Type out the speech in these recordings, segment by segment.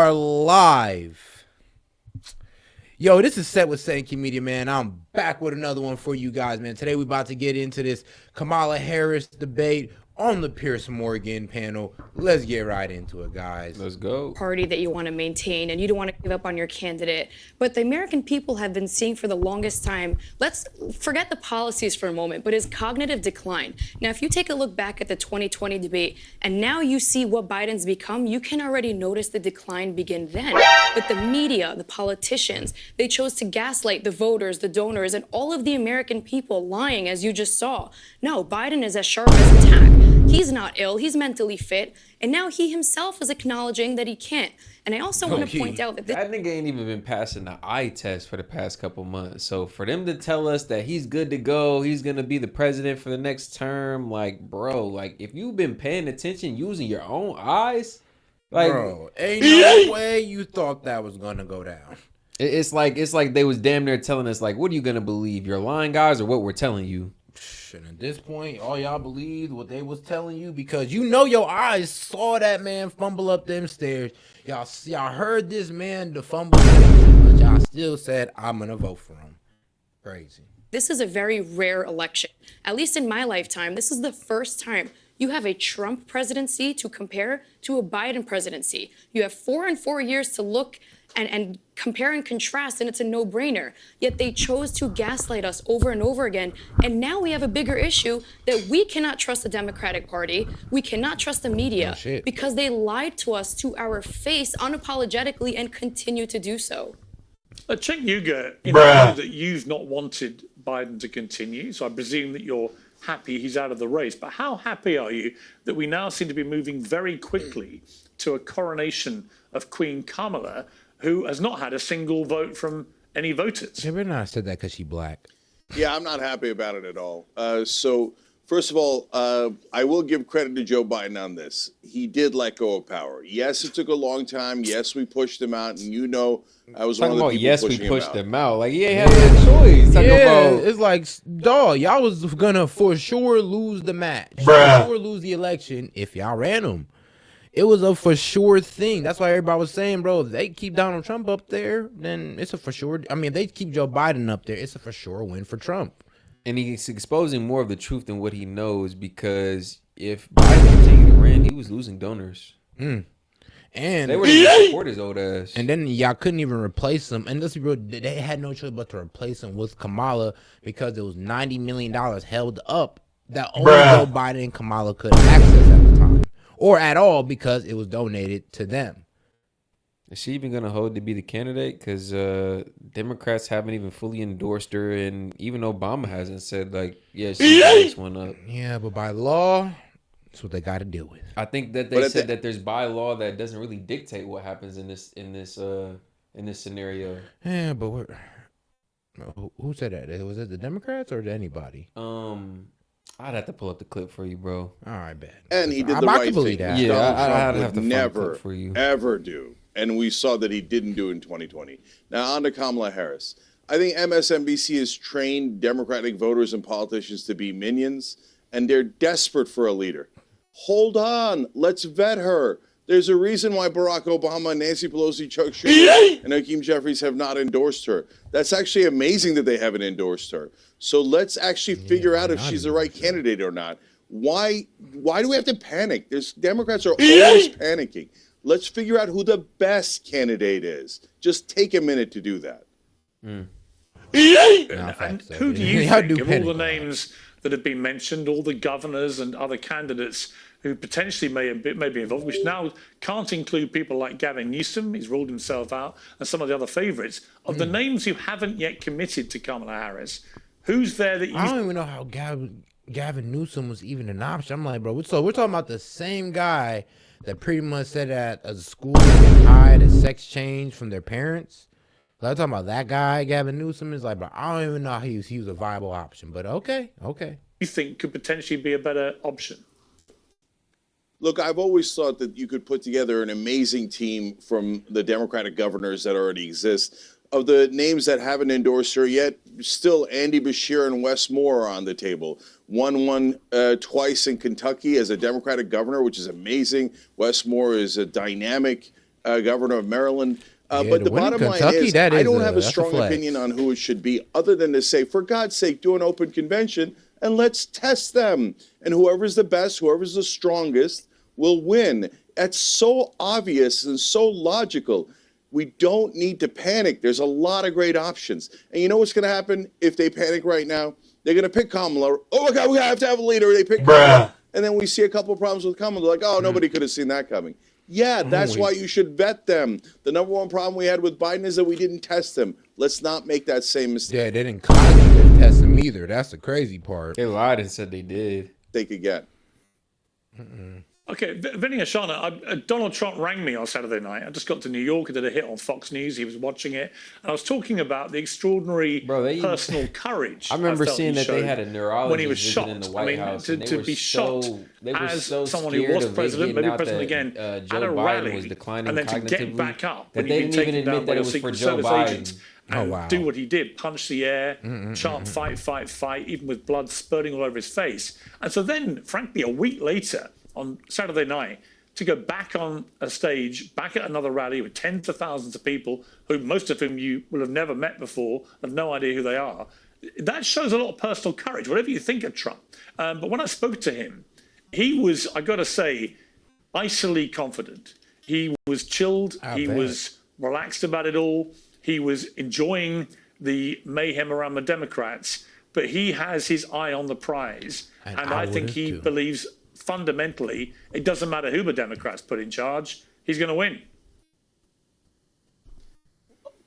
are live. Yo, this is Set with S.E.T Media, man. I'm back with another one for you guys, man. Today we're about to get into this Kamala Harris debate on the Pierce Morgan panel. Let's get right into it, guys. Let's go. Party that you want to maintain and you don't want to give up on your candidate. But the American people have been seeing for the longest time, let's forget the policies for a moment, but his cognitive decline. Now, if you take a look back at the 2020 debate and now you see what Biden's become, you can already notice the decline begin then. But the media, the politicians, they chose to gaslight the voters, the donors, and all of the American people lying, as you just saw. No, Biden is as sharp as a tack. He's not ill, he's mentally fit, and now he himself is acknowledging that he can't. And I also want to point out that that nigga ain't even been passing the eye test for the past couple months. So for them to tell us that he's good to go, he's gonna be the president for the next term, like, bro, like if you've been paying attention using your own eyes, like, bro, ain't no way you thought that was gonna go down. It's like they was damn near telling us, like, what are you gonna believe, your lying guys or what we're telling you? And at this point, all y'all believed what they was telling you because you know your eyes saw that man fumble up them stairs. Y'all heard this man the fumble, but y'all still said, I'm gonna vote for him. Crazy. this is a very rare election. At least in my lifetime, this is the first time you have a Trump presidency to compare to a Biden presidency. You have 4 and 4 years to look and compare and contrast, and it's a no-brainer. Yet they chose to gaslight us over and over again. And now we have a bigger issue that we cannot trust the Democratic Party. We cannot trust the media because they lied to us to our face unapologetically and continue to do so. Check Yuga, you know that you've not wanted Biden to continue, so I presume that you're happy he's out of the race. But how happy are you that we now seem to be moving very quickly to a coronation of Queen Kamala, who has not had a single vote from any voters? Yeah, but not said that because she's black. Yeah, I'm not happy about it at all. So, first of all, I will give credit to Joe Biden on this. He did let go of power. Yes, it took a long time. Yes, we pushed him out, and you know, I was one of the people yes, pushing we pushed him him out. Like, he ain't had a choice. It's like, dog, y'all was gonna for sure lose the match, for sure lose the election if y'all ran him. It was a for sure thing. That's why everybody was saying, bro, if they keep Donald Trump up there, then it's a for sure. I mean, if they keep Joe Biden up there, it's a for sure win for Trump. And he's exposing more of the truth than what he knows, because if Biden continued to run, he was losing donors. And they wouldn't even support his old ass. And then y'all couldn't even replace him. And let's be real, they had no choice but to replace him with Kamala because there was $90 million held up that only Joe Biden and Kamala could access at the time. Or at all, because it was donated to them. Is she even going to hold to be the candidate? Because Democrats haven't even fully endorsed her, and even Obama hasn't said, like, yeah, she makes one up. Yeah, but by law, that's what they got to deal with. I think that they said that there's by law that doesn't really dictate what happens in this scenario. Yeah, but who said that? Was it the Democrats or anybody? I'd have to pull up the clip for you, bro. All right, bad. And he did the right thing. That. Yeah, I'd have to never, for you. ever do. And we saw that he didn't do in 2020. Now, on to Kamala Harris. I think MSNBC has trained Democratic voters and politicians to be minions, and they're desperate for a leader. Hold on. Let's vet her. There's a reason why Barack Obama, Nancy Pelosi, Chuck Schumer, and Hakeem Jeffries have not endorsed her. That's actually amazing that they haven't endorsed her. So let's actually figure out if she's the right candidate or not. Why do we have to panic? Democrats are always panicking. Let's figure out who the best candidate is. Just take a minute to do that. And who do you think, of all the names that have been mentioned, all the governors and other candidates who potentially may be involved, which now can't include people like Gavin Newsom, he's ruled himself out, and some of the other favourites, of the names who haven't yet committed to Kamala Harris, who's there that you... I don't even know how Gavin Newsom was even an option. I'm like, bro, we're talking about the same guy that pretty much said that a school can hide a sex change from their parents. I'm talking about that guy, Gavin Newsom. Is like, bro, I don't even know how he was a viable option, but okay. You think could potentially be a better option? Look, I've always thought that you could put together an amazing team from the Democratic governors that already exist. Of the names that haven't endorsed her yet, still Andy Beshear and Wes Moore are on the table. One won twice in Kentucky as a Democratic governor, which is amazing. Wes Moore is a dynamic governor of Maryland. Yeah, But the to win in bottom line Kentucky, is, that I is don't have a that's a strong flex. opinion on who it should be, other than to say, for God's sake, do an open convention and let's test them. And whoever's the best, whoever's the strongest, will win. That's so obvious and so logical. We don't need to panic. There's a lot of great options. And you know what's going to happen if they panic right now? They're going to pick Kamala. Oh, my God, we have to have a leader. They pick Kamala. And then we see a couple of problems with Kamala. They're like, oh, nobody could have seen that coming. Yeah, that's why you should vet them. The number one problem we had with Biden is that we didn't test them. Let's not make that same mistake. Yeah, they didn't cognitive test him either. That's the crazy part. They lied and said they did. They could get. Okay, Vinny Ashana, Donald Trump rang me on Saturday night. I just got to New York. I did a hit on Fox News. He was watching it. And I was talking about the extraordinary personal courage. I remember seeing he that they showed had a neurologist when he was shot. in the White House. To be shot as someone who was president, maybe president again, at a rally, was declining and then to get cognitively, back up that when they he'd didn't been even taken down admit by that it your was for Secret Joe Service agents. Biden. And do what he did, punch the air, chant fight, fight, fight, even with blood spurting all over his face. And so then, frankly, a week later, on Saturday night, to go back on a stage, back at another rally with tens of thousands of people, who most of whom you will have never met before, have no idea who they are, that shows a lot of personal courage, whatever you think of Trump. But when I spoke to him, he was, I got to say, icily confident. He was chilled. He was relaxed about it all. He was enjoying the mayhem around the Democrats, but he has his eye on the prize. And I think he believes fundamentally it doesn't matter who the Democrats put in charge, he's going to win.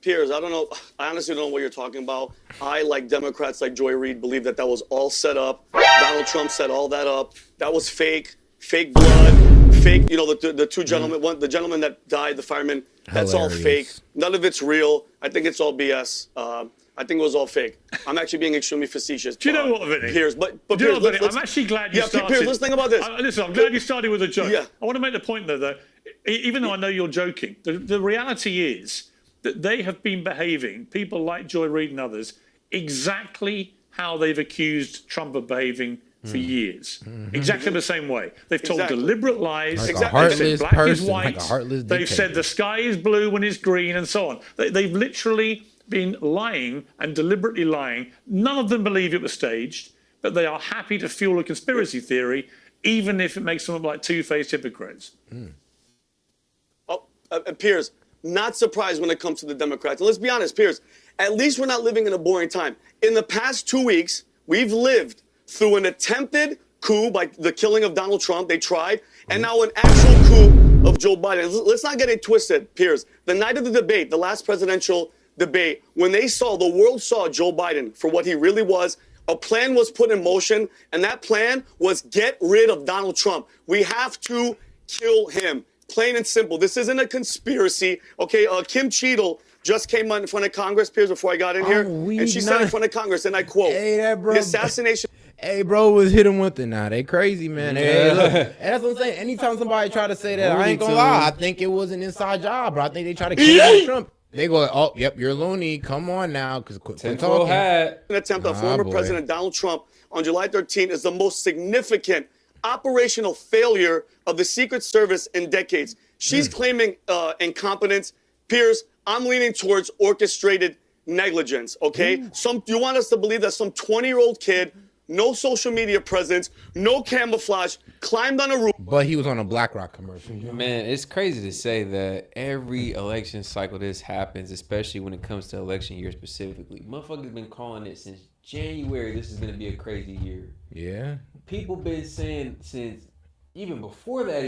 Piers, I don't know. I honestly don't know what you're talking about. I, like Democrats like Joy Reid, believe that was all set up. Donald Trump set all that up. That was fake blood, fake, the two gentlemen, the gentleman that died, the fireman, that's all fake. None of it's real. I think it's all BS. I think it was all fake. I'm actually being extremely facetious. Do you know what, Vinny? Piers, but Piers, Piers, I'm actually glad you started. Piers, let's think about this. Listen, I'm glad you started with a joke. Yeah. I want to make the point, though, that even though I know you're joking, the reality is that they have been behaving, people like Joy Reid and others, exactly how they've accused Trump of behaving for years. Exactly the same way. They've told deliberate lies. Like a heartless They've said black person, is white. like a heartless They've said the sky is blue when it's green and so on. They've literally been lying and deliberately lying. None of them believe it was staged, but they are happy to fuel a conspiracy theory, even if it makes them look like two-faced hypocrites. Piers, not surprised when it comes to the Democrats. And let's be honest, Piers, at least we're not living in a boring time. In the past 2 weeks, we've lived through an attempted coup by the killing of Donald Trump. They tried. And now an actual coup of Joe Biden. Let's not get it twisted, Piers. The night of the debate, the last presidential debate, when the world saw Joe Biden for what he really was, a plan was put in motion, and that plan was get rid of Donald Trump. We have to kill him. Plain and simple. This isn't a conspiracy. Okay, Kim Cheadle just came in front of Congress, Piers, before I got in here, and she said in front of Congress, and I quote, the assassination... Hey, bro, was hit him with it. Nah, they crazy, man. Hey, look, and that's what I'm saying. Anytime somebody try to say that, I ain't gonna lie. I think it was an inside job, bro. I think they try to kill Trump. They go, oh, yep, you're loony. Come on now, because quit talking. An attempt on former President Donald Trump on July 13th is the most significant operational failure of the Secret Service in decades. She's claiming incompetence. Piers, I'm leaning towards orchestrated negligence, okay? You want us to believe that some 20-year-old kid, no social media presence, no camouflage, climbed on a roof. But he was on a BlackRock commercial. Man, it's crazy to say that every election cycle this happens, especially when it comes to election year specifically. Motherfuckers been calling it since January. This is going to be a crazy year. Yeah. People been saying since even before that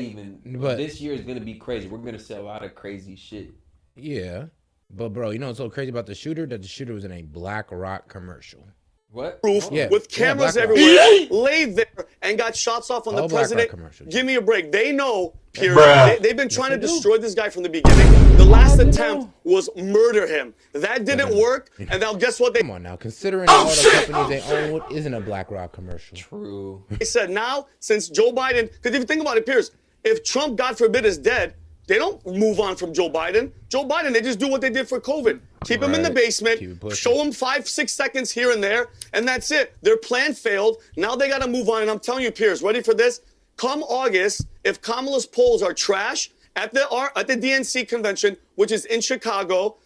but this year is going to be crazy. We're going to see a lot of crazy shit. Yeah. But, bro, you know what's so crazy about the shooter? That the shooter was in a BlackRock commercial. What? Proof with cameras everywhere, laid there and got shots off on the president. Give me a break. They know, Piers, they've been trying to destroy this guy from the beginning. The last attempt was murder him. That didn't work. And now guess what? Come on now. Considering all the companies they own, isn't a BlackRock commercial. True. They said now, since Joe Biden, because if you think about it, Piers, if Trump, God forbid, is dead, they don't move on from Joe Biden. Joe Biden, they just do what they did for COVID. Keep him in the basement, show him 5-6 seconds here and there, and that's it. Their plan failed. Now they got to move on. And I'm telling you, Piers, ready for this? Come August, if Kamala's polls are trash at the DNC convention, which is in Chicago,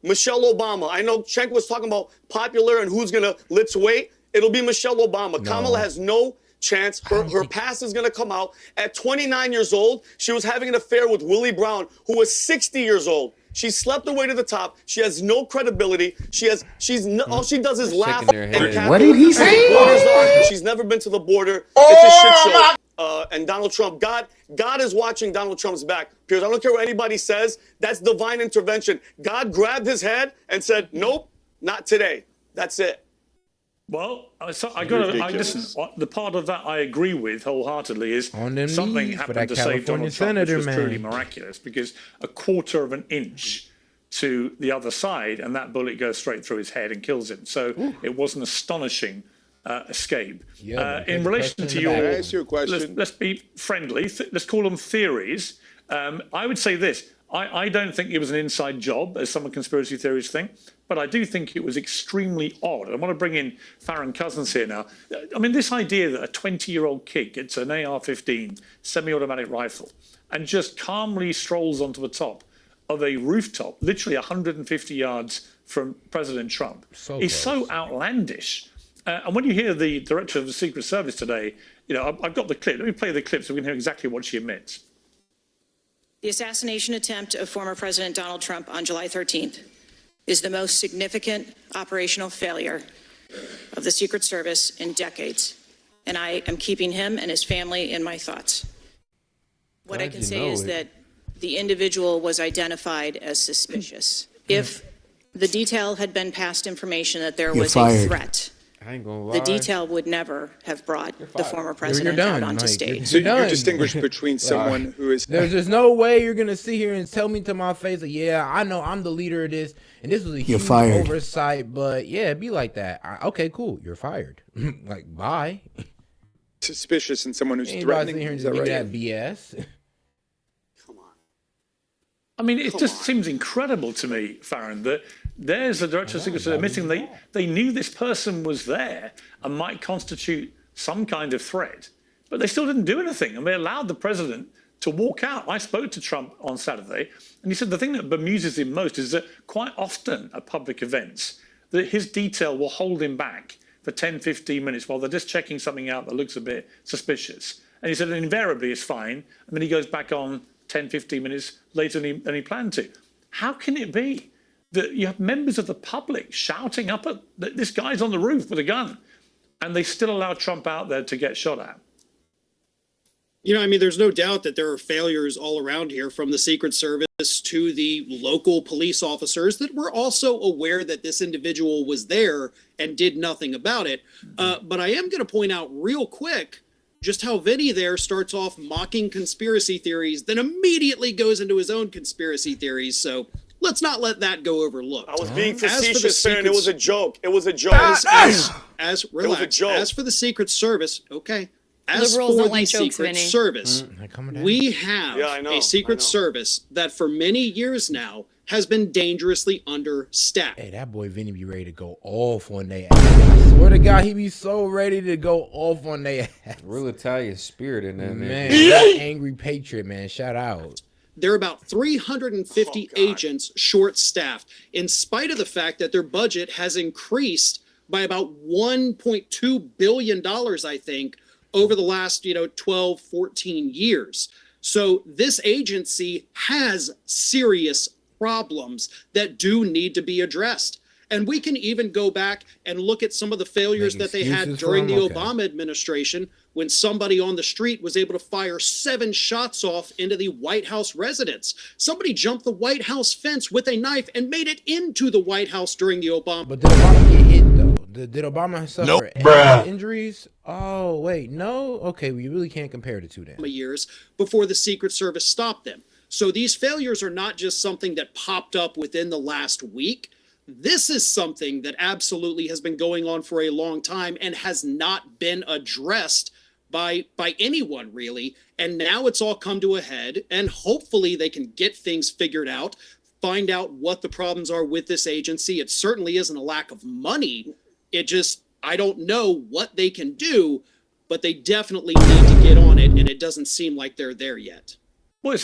Michelle Obama. I know Cenk was talking about popular and who's gonna lift weight. It'll be Michelle Obama. No. Kamala has no chance. Her past is gonna come out. At 29 years old, she was having an affair with Willie Brown, who was 60 years old. She slept her way to the top. She has no credibility. All she does is laugh and cackle. What did he say? She's never been to the border. It's a shit show. And Donald Trump, God is watching Donald Trump's back. Piers, I don't care what anybody says. That's divine intervention. God grabbed his head and said, "Nope, not today." That's it. Well, listen. The part of that I agree with wholeheartedly is something happened to save Donald Trump, which was truly miraculous, because a quarter of an inch to the other side, and that bullet goes straight through his head and kills him. So it was an astonishing escape. In relation to Can I ask you a question? let's be friendly. Let's call them theories. I would say this. I don't think it was an inside job, as some conspiracy theories think, but I do think it was extremely odd. I want to bring in Farron Cousins here now. I mean, this idea that a 20-year-old kid gets an AR-15 semi-automatic rifle and just calmly strolls onto the top of a rooftop, literally 150 yards from President Trump, is so outlandish. And when you hear the director of the Secret Service today, I've got the clip. Let me play the clip so we can hear exactly what she admits. The assassination attempt of former President Donald Trump on July 13th is the most significant operational failure of the Secret Service in decades, and I am keeping him and his family in my thoughts. What I can say is that the individual was identified as suspicious. If the detail had been past information that there was a threat, I ain't gonna lie. the detail would never have brought the former president out onto stage. So you distinguish between someone who is... There's just no way you're going to sit here and tell me to my face, like, yeah, I know I'm the leader of this, and this was a huge oversight, but yeah, it'd be like that. Okay, cool, you're fired. Like, bye. Suspicious and someone who's Anybody threatening. sit here and Is just that give right? me that BS? I mean, it just seems incredible to me, Farron, that there's the director of Secret Service admitting they knew this person was there and might constitute some kind of threat, but they still didn't do anything, and they allowed the president to walk out. I spoke to Trump on Saturday, and he said the thing that bemuses him most is that quite often at public events, that his detail will hold him back for 10, 15 minutes while they're just checking something out that looks a bit suspicious. And he said invariably it's fine, and then he goes back on 10, 15 minutes later than he planned to. How can it be that you have members of the public shouting up at this guy's on the roof with a gun, and they still allow Trump out there to get shot at? I mean, there's no doubt that there are failures all around here, from the Secret Service to the local police officers that were also aware that this individual was there and did nothing about it. But I am going to point out real quick just how Vinny there starts off mocking conspiracy theories, then immediately goes into his own conspiracy theories. So let's not let that go overlooked. I was being facetious, Farron. It was a joke. It was a joke. Relax. It was a joke. As for the Secret Service, okay. As Liberals for don't the like jokes, Secret Vinny. Service, we have a Secret Service that for many years now has been dangerously understaffed. Hey, that boy Vinny be ready to go off on their ass. I swear to God, he be so ready to go off on their ass. Real Italian spirit in that, man. That angry patriot, man. Shout out. They're about 350 agents short-staffed, in spite of the fact that their budget has increased by about $1.2 billion, I think, over the last 12, 14 years. So this agency has serious problems that do need to be addressed. And we can even go back and look at some of the failures that they had during the Obama administration, when somebody on the street was able to fire 7 shots off into the White House residence. Somebody jumped the White House fence with a knife and made it into the White House during the Obama. But did Obama get hit, though? Did Obama suffer any injuries? Oh, wait, no? Okay, we really can't compare the two then. Years before the Secret Service stopped them. So these failures are not just something that popped up within the last week. This is something that absolutely has been going on for a long time and has not been addressed by anyone, really. And now it's all come to a head, and hopefully they can get things figured out, find out what the problems are with this agency. It certainly isn't a lack of money. I don't know what they can do, but they definitely need to get on it, and it doesn't seem like they're there yet. Well,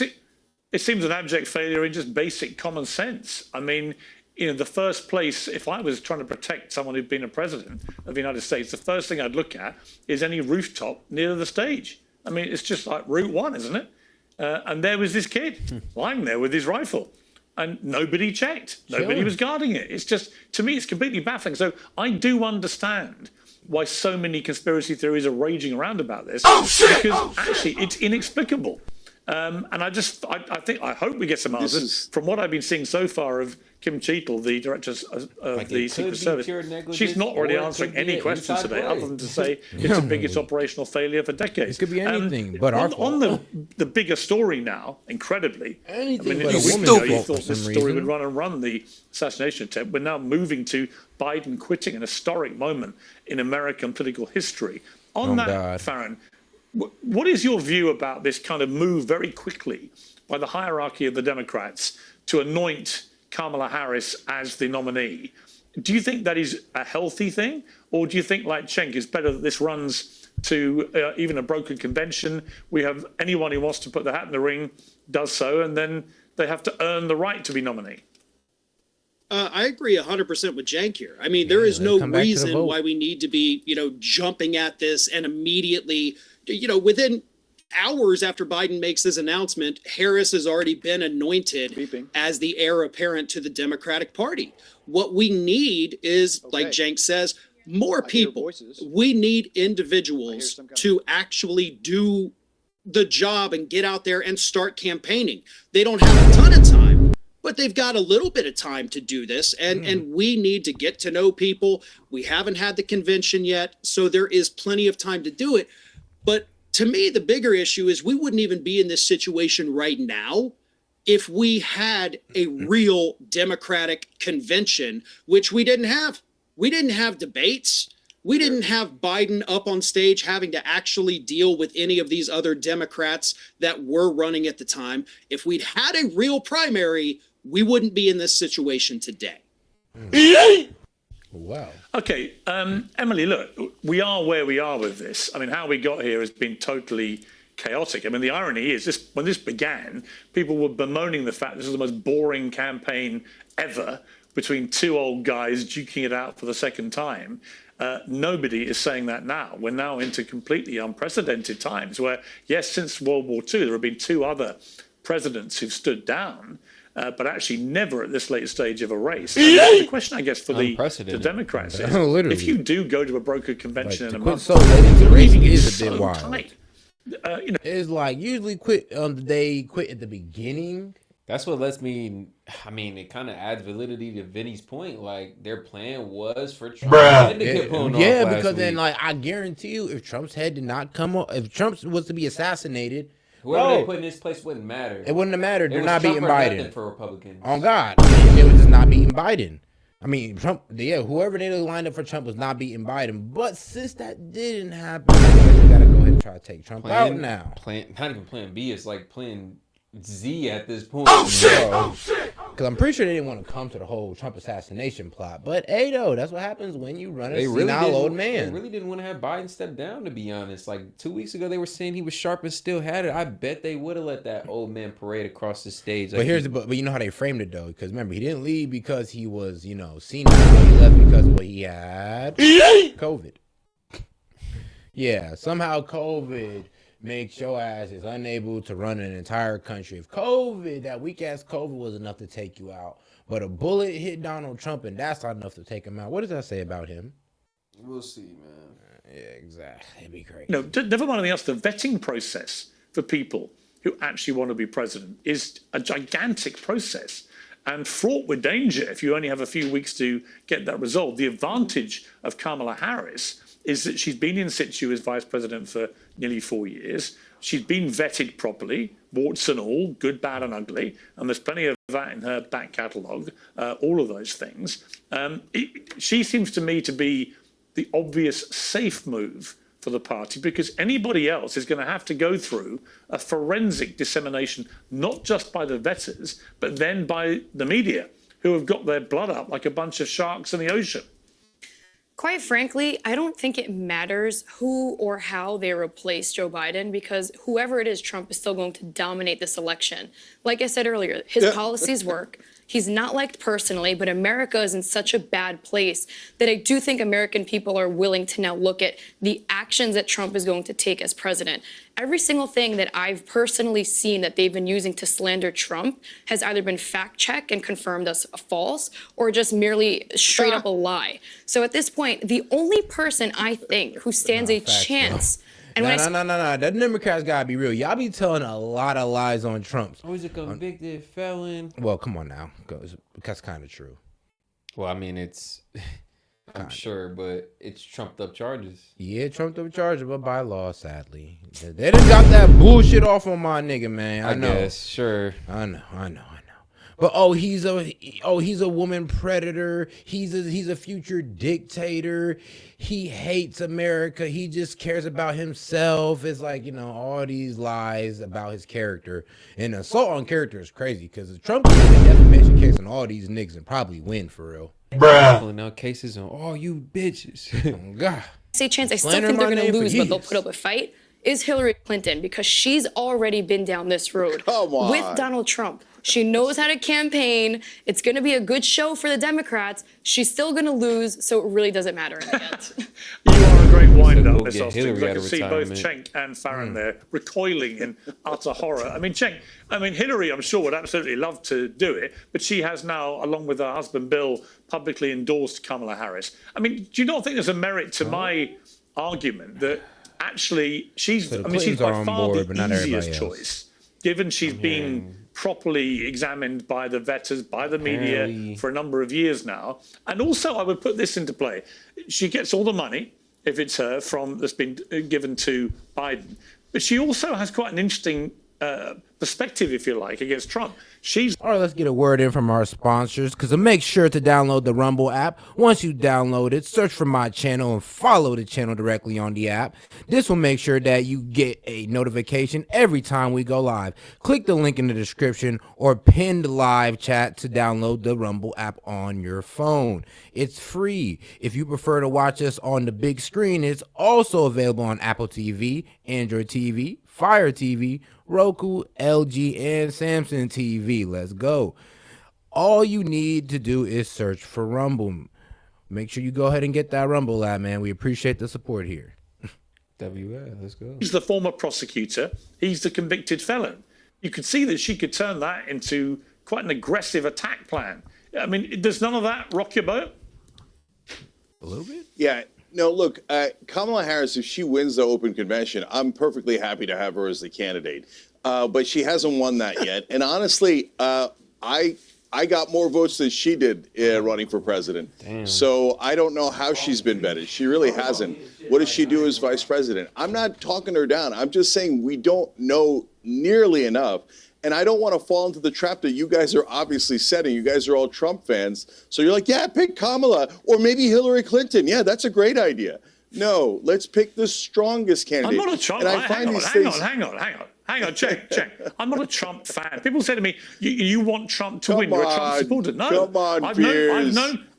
it seems an abject failure in just basic common sense. I mean, the first place, if I was trying to protect someone who'd been a president of the United States, the first thing I'd look at is any rooftop near the stage. I mean, it's just like Route 1, isn't it? And there was this kid lying there with his rifle, and nobody checked. Nobody was guarding it. It's just, to me, it's completely baffling. So I do understand why so many conspiracy theories are raging around about this. Because actually, it's inexplicable. And I hope we get some answers. From what I've been seeing so far of Kim Cheadle, the director of the Secret Service, she's not really answering any questions today, other than to say it's the biggest operational failure for decades. It could be anything, but on the bigger story now, incredibly, anything a week ago you thought this story would run the assassination attempt. We're now moving to Biden quitting, an historic moment in American political history. On that, Farron, what is your view about this kind of move very quickly by the hierarchy of the Democrats to anoint Kamala Harris as the nominee? Do you think that is a healthy thing? Or do you think, like Cenk, it's better that this runs to even a brokered convention? We have anyone who wants to put their hat in the ring does so, and then they have to earn the right to be nominee. I agree 100% with Cenk here. I mean, there is no reason why we need to be, jumping at this and immediately, within hours after Biden makes this announcement, Harris has already been anointed as the heir apparent to the Democratic Party. What we need is, like Cenk says, more people. We need individuals to actually do the job and get out there and start campaigning. They don't have a ton of time, but they've got a little bit of time to do this, and we need to get to know people. We haven't had the convention yet, so there is plenty of time to do it. But to me, the bigger issue is we wouldn't even be in this situation right now if we had a real Democratic convention, which we didn't have. We didn't have debates. We didn't have Biden up on stage having to actually deal with any of these other Democrats that were running at the time. If we'd had a real primary, we wouldn't be in this situation today. Wow. Okay, Emily, look, we are where we are with this. I mean, how we got here has been totally chaotic. I mean, the irony is, when this began, people were bemoaning the fact this is the most boring campaign ever between two old guys duking it out for the second time. Nobody is saying that now. We're now into completely unprecedented times where, yes, since World War II, there have been two other presidents who've stood down, but actually never at this late stage of a race. The question, I guess, for the Democrats is, if you do go to a brokered convention in a month, so late into the race is a bit so wild. Tight. It's like usually they quit at the beginning. That's what lets me. I mean, it kind of adds validity to Vinny's point. Like, their plan was for Trump to get blown off because last then, week. like, I guarantee you, if Trump's head did not come up, if Trump was to be assassinated, whoever they put in this place wouldn't matter. It wouldn't have mattered. They're not Trump beating or Biden. nothing for Republicans. On God, they was just not beating Biden. I mean, Trump. Yeah, whoever they lined up for Trump was not beating Biden. But since that didn't happen, we gotta go ahead and try to take Trump out now. Not even plan B. It's like plan Z at this point. Because I'm pretty sure they didn't want to come to the whole Trump assassination plot. But hey, though, that's what happens when you run a senile old man. They really didn't want to have Biden step down, to be honest. Like 2 weeks ago, they were saying he was sharp and still had it. I bet they would have let that old man parade across the stage. But but you know how they framed it though, because remember, he didn't leave because he was senile. He left because he had COVID. Yeah, somehow COVID makes your ass is unable to run an entire country. If that weak ass COVID was enough to take you out, but a bullet hit Donald Trump and that's not enough to take him out. What does that say about him? We'll see, man. Yeah, exactly. It'd be crazy. No, never mind anything else. The vetting process for people who actually want to be president is a gigantic process and fraught with danger if you only have a few weeks to get that resolved. The advantage of Kamala Harris is that she's been in situ as vice president for nearly 4 years. She's been vetted properly, warts and all, good, bad, and ugly, and there's plenty of that in her back catalogue, all of those things. She seems to me to be the obvious safe move for the party, because anybody else is going to have to go through a forensic dissemination, not just by the vetters, but then by the media, who have got their blood up like a bunch of sharks in the ocean. Quite frankly, I don't think it matters who or how they replace Joe Biden because whoever it is, Trump is still going to dominate this election. Like I said earlier, his policies work. He's not liked personally, but America is in such a bad place that I do think American people are willing to now look at the actions that Trump is going to take as president. Every single thing that I've personally seen that they've been using to slander Trump has either been fact-checked and confirmed as false or just merely straight up a lie. So at this point, the only person I think who stands a chance... And no. The Democrats gotta be real. Y'all be telling a lot of lies on Trump. Oh, he's a convicted felon. Well, come on now. That's kind of true. Well, I mean, it's... I'm sure, but it's trumped up charges. Yeah, trumped up charges, but by law, sadly. They done got that bullshit off on my nigga, man. I know. Guess, sure. I know. But he's a woman predator. He's a future dictator. He hates America. He just cares about himself. It's like, all these lies about his character. And assault on character is crazy because Trump can get a defamation case on all these niggas and probably win for real. Pulling out cases on all you bitches. Oh, God. Say chance I still think they're going to lose, but they'll put up a fight, is Hillary Clinton, because she's already been down this road with Donald Trump. She knows how to campaign. It's going to be a good show for the Democrats. She's still going to lose, so it really doesn't matter in the end. You are a great wind-up, Miss get Austin. Hillary I out can of see both retirement. Cenk and Farron there recoiling in utter horror. I mean, Hillary, I'm sure, would absolutely love to do it, but she has now, along with her husband Bill, publicly endorsed Kamala Harris. I mean, do you not think there's a merit to my argument that actually she's by far the easiest choice, given she's been properly examined by the vetters, by the media for a number of years now. And also, I would put this into play. She gets all the money, if it's her, that's been given to Biden. But she also has quite an interesting perspective, if you like, against Trump. All right, let's get a word in from our sponsors, because make sure to download the Rumble app. Once you download it, search for my channel and follow the channel directly on the app. This will make sure that you get a notification every time we go live. Click the link in the description or pinned live chat to download the Rumble app on your phone. It's free. If you prefer to watch us on the big screen, it's also available on Apple TV, Android TV, Fire TV, Roku, LG, and Samsung TV. Let's go. All you need to do is search for Rumble. Make sure you go ahead and get that Rumble app, man. We appreciate the support here. Let's go. He's the former prosecutor. He's the convicted felon. You could see that she could turn that into quite an aggressive attack plan. I mean, does none of that rock your boat? A little bit? Yeah. No, look, Kamala Harris, if she wins the open convention, I'm perfectly happy to have her as the candidate. But she hasn't won that yet. And honestly, I got more votes than she did running for president. Damn. So I don't know how she's been vetted. She really hasn't. What does she do as vice president? I'm not talking her down. I'm just saying we don't know nearly enough. And I don't want to fall into the trap that you guys are obviously setting. You guys are all Trump fans. So you're like, yeah, pick Kamala or maybe Hillary Clinton. Yeah, that's a great idea. No, let's pick the strongest candidate. I'm not a Trump. Hang on, check. I'm not a Trump fan. People say to me, you want Trump to win. You're a Trump supporter. No. Come on,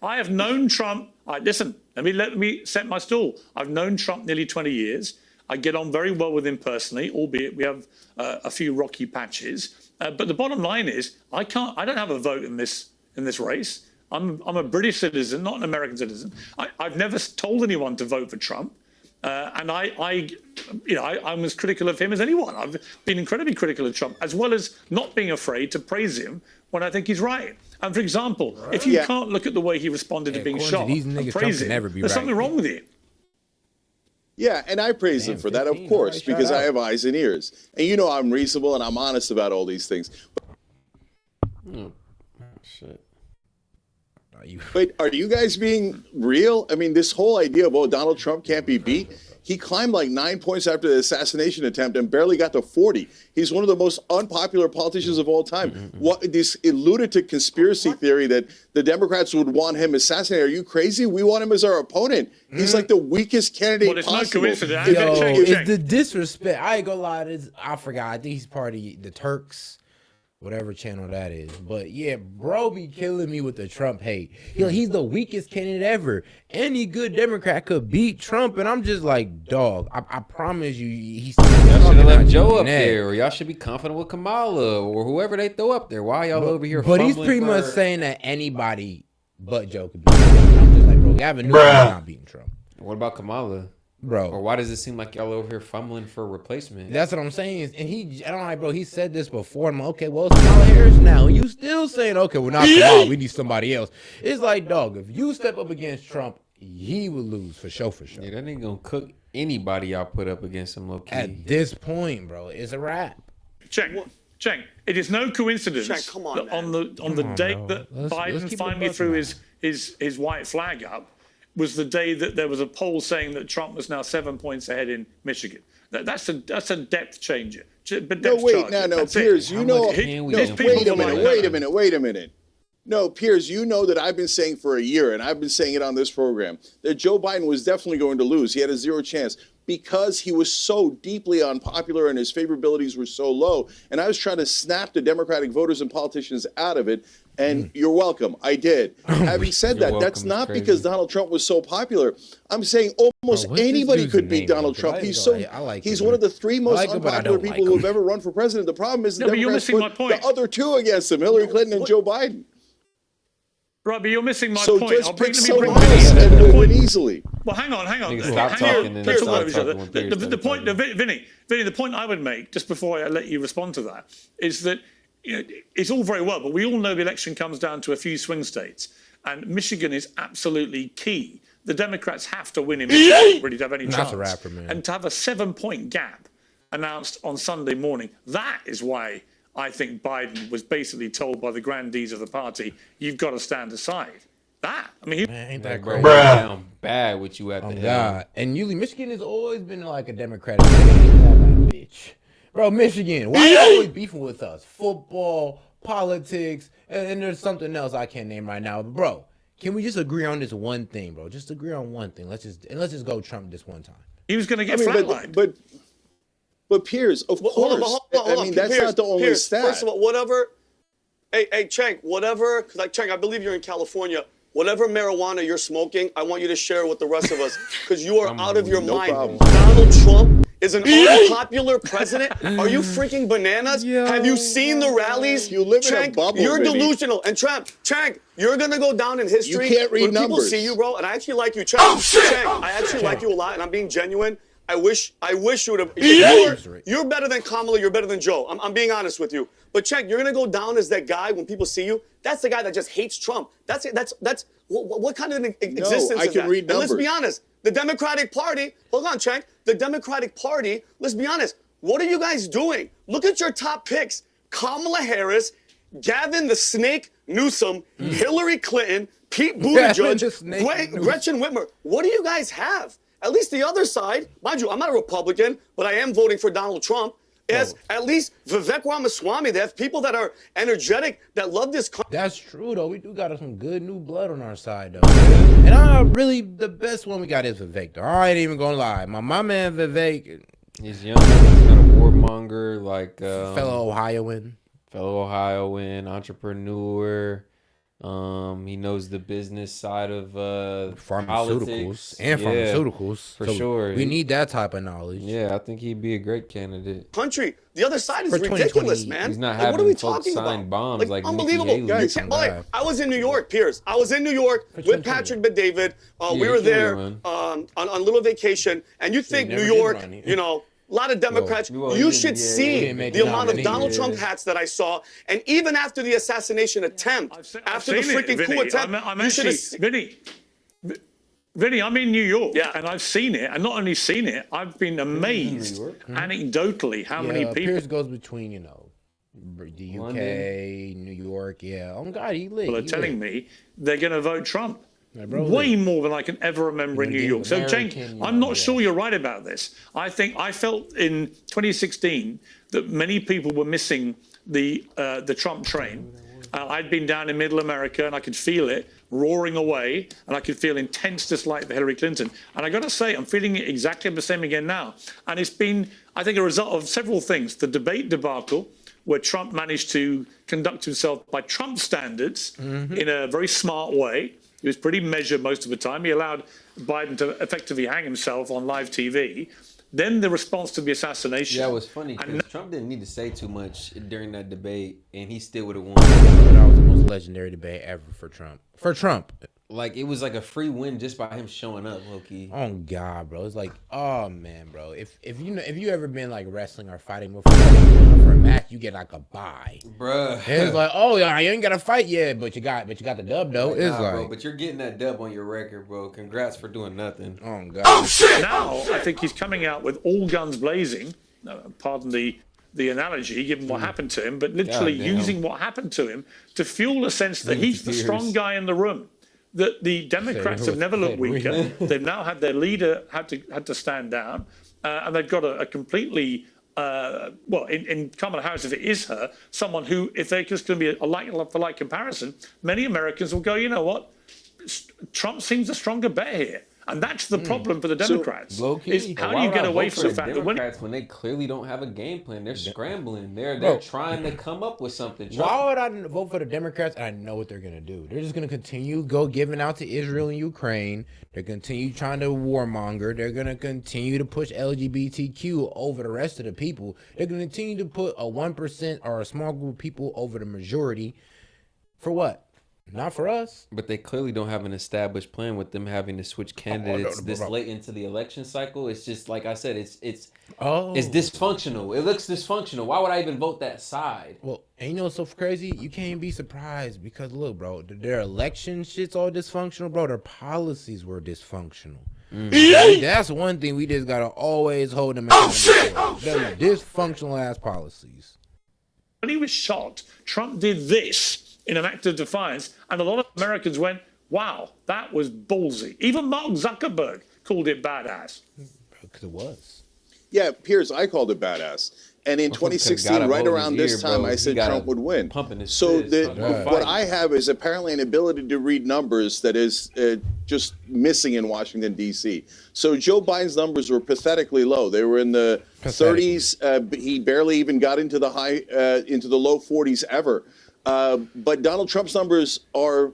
I have known Trump. Listen, let me set my stall. I've known Trump nearly 20 years. I get on very well with him personally, albeit we have a few rocky patches. But the bottom line is, I don't have a vote in this race. I'm a British citizen, not an American citizen. I've never told anyone to vote for Trump. And I'm as critical of him as anyone. I've been incredibly critical of Trump, as well as not being afraid to praise him when I think he's right. And for example, if you can't look at the way he responded to being shot and praise him, there's something wrong with you. Yeah, and I praise him for that, of course, because I have eyes and ears. And I'm reasonable and I'm honest about all these things. Oh, shit. Wait, are you guys being real? I mean, this whole idea of, Donald Trump can't be beat. He climbed like 9 points after the assassination attempt and barely got to 40. He's one of the most unpopular politicians of all time. This lunatic conspiracy theory that the Democrats would want him assassinated. Are you crazy? We want him as our opponent. He's like the weakest candidate possible. It's no coincidence. It's the disrespect. I ain't gonna lie. I forgot. I think he's part of the Turks. whatever channel that is. But yeah, bro be killing me with the Trump hate. He's the weakest candidate ever. Any good Democrat could beat Trump, and I'm just like, dog, I promise you, he's Y'all should have left Joe up there, or y'all should be confident with Kamala or whoever they throw up there. Why y'all over here? But he's pretty much saying that anybody but Joe could beat Trump. I'm just like, bro, Gavin Newsom is not beating Trump. What about Kamala? Bro, or why does it seem like y'all over here fumbling for a replacement? That's what I'm saying. And I don't like, bro. He said this before. I'm like, okay, well, it's Kamala Harris now. And you still saying, okay, well, not Kamala. We need somebody else. It's like, dog, if you step up against Trump, he will lose for sure. Yeah, that ain't gonna cook anybody y'all put up against him, low key. At this point, bro, it's a wrap. Cenk, it is no coincidence Cenk, come on, that on the date that Biden finally threw his white flag up was the day that there was a poll saying that Trump was now 7 points ahead in Michigan. That's a depth changer. Piers, you know. Wait a minute. No, Piers, you know that I've been saying for a year, and I've been saying it on this program, that Joe Biden was definitely going to lose. He had a 0 chance because he was so deeply unpopular and his favorabilities were so low. And I was trying to snap the Democratic voters and politicians out of it. And you're welcome. I did. Having said that, that's not because Donald Trump was so popular. I'm saying almost anybody could beat Donald Trump. He's one of the 3 most unpopular people who have ever run for president. The problem is the Democrats put the other 2 against him, Hillary Clinton and Joe Biden. Right, but you're missing my point. So just pick someone else and we'll win easily. Well, hang on. The point, Vinny, the point I would make, just before I let you respond to that, is that it's all very well, but we all know the election comes down to a few swing states, and Michigan is absolutely key. The Democrats have to win in Michigan really to have any chance. That's a rapper, man. And to have a 7-point gap announced on Sunday morning, that is why I think Biden was basically told by the grandees of the party, you've got to stand aside. Ain't that crazy? Down bad with you at the God. And usually Michigan has always been like a Democratic bitch. Bro, Michigan, why you always beefing with us? Football, politics, and there's something else I can't name right now. But bro, can we just agree on this one thing, bro? Just agree on one thing. Let's just go Trump this one time. He was going to get flatlined. But Piers, of course. Hold on, that's Piers, not the only stat. First of all, whatever. Hey, Cenk, whatever. Because Cenk, I believe you're in California. Whatever marijuana you're smoking, I want you to share with the rest of us because you are out of your mind. Problem. Donald Trump is an unpopular president. Are you freaking bananas? Have you seen the rallies? You live in a bubble. You're delusional. And Cenk, you're gonna go down in history. You can't read when numbers. People see you, bro, and I actually like you, Cenk. Oh, shit! Cenk, I actually like you a lot, and I'm being genuine. I wish you would have. You're better than Kamala. You're better than Joe. I'm being honest with you. But Cenk, you're gonna go down as that guy when people see you. That's the guy that just hates Trump. That's what kind of existence is that? I can read numbers. And let's be honest. The Democratic Party. Hold on, Cenk. The Democratic Party. Let's be honest. What are you guys doing? Look at your top picks: Kamala Harris, Gavin the Snake Newsom, Hillary Clinton, Pete Buttigieg, Gretchen Whitmer. What do you guys have? At least the other side, mind you, I'm not a Republican, but I am voting for Donald Trump. Is at least Vivek Ramaswamy. They have people that are energetic, that love this country. That's true, though. We do got some good new blood on our side, though. And really, the best one we got is Vivek, though. I ain't even gonna lie. My man Vivek, he's young. He's not a warmonger, like fellow Ohioan, entrepreneur. He knows the business side of pharmaceuticals politics. And pharmaceuticals for sure. We need that type of knowledge. Yeah, I think he'd be a great candidate. Country, the other side is ridiculous, man. He's not like, what are we talking sign about? bombs like unbelievable. Guys, I was in New York, Piers. I was in New York with Patrick Bet-David. We were there on a little vacation, and you think New York, a lot of Democrats. You should see the amount of Donald Trump hats that I saw. And even after the assassination attempt, after the freaking coup attempt, you should have... Vinny, I'm in New York, and I've seen it. And not only seen it, I've been amazed, anecdotally, how many people... Piers goes between, the UK, London, New York, Oh, God, he lit. People are telling me they're going to vote Trump. Way more than I can ever remember in New York. So, Cenk, I'm not sure you're right about this. I felt in 2016 that many people were missing the Trump train. I'd been down in Middle America and I could feel it roaring away, and I could feel intense dislike for Hillary Clinton. And I got to say, I'm feeling it exactly the same again now. And it's been, I think, a result of several things: the debate debacle, where Trump managed to conduct himself by Trump standards in a very smart way. He was pretty measured most of the time. He allowed Biden to effectively hang himself on live TV. Then the response to the assassination. Yeah, it was funny because Trump didn't need to say too much during that debate, and he still would have won. That was the most legendary debate ever for Trump. Like, it was like a free win just by him showing up, low-key. Oh God, bro! It's like, oh man, bro. If you ever been like wrestling or fighting before for a match, you get like a bye, Bruh. And it's like, oh yeah, you ain't got to fight yet, but you got the dub though. Like, it's nah, like, bro, but you're getting that dub on your record, bro. Congrats for doing nothing. Oh God. Oh shit! Now I think he's coming out with all guns blazing. Pardon the analogy, given what happened to him, but literally using what happened to him to fuel a sense that he's the strong guy in the room. That the Democrats have never looked weaker. They've now had their leader had to stand down, and they've got a completely in Kamala Harris, if it is her, someone who, if they're just going to be a like for like comparison, many Americans will go, you know what, Trump seems a stronger bet here. And that's the problem for the Democrats. Is how do you get away from the fact that when they clearly don't have a game plan, they're scrambling. They're trying to come up with something. Why would I vote for the Democrats? I know what they're gonna do. They're just gonna continue giving out to Israel and Ukraine. They're continue trying to warmonger. They're gonna continue to push LGBTQ over the rest of the people. They're gonna continue to put a 1% or a small group of people over the majority. For what? Not for us. But they clearly don't have an established plan with them having to switch candidates this late into the election cycle. It's just, like I said, it's dysfunctional. It looks dysfunctional. Why would I even vote that side? Well, and you know what's so crazy? You can't be surprised because look, bro, their election shit's all dysfunctional, bro. Their policies were dysfunctional. That's one thing we just gotta always hold them accountable for. Them dysfunctional ass policies. When he was shot, Trump did this in an act of defiance, and a lot of Americans went, wow, that was ballsy. Even Mark Zuckerberg called it badass. Because it was. Yeah, Piers, I called it badass. And in 2016, right around this time, I said Trump would win. So what I have is apparently an ability to read numbers that is just missing in Washington, D.C. So Joe Biden's numbers were pathetically low. They were in the 30s. He barely even got into the low 40s ever. But Donald Trump's numbers are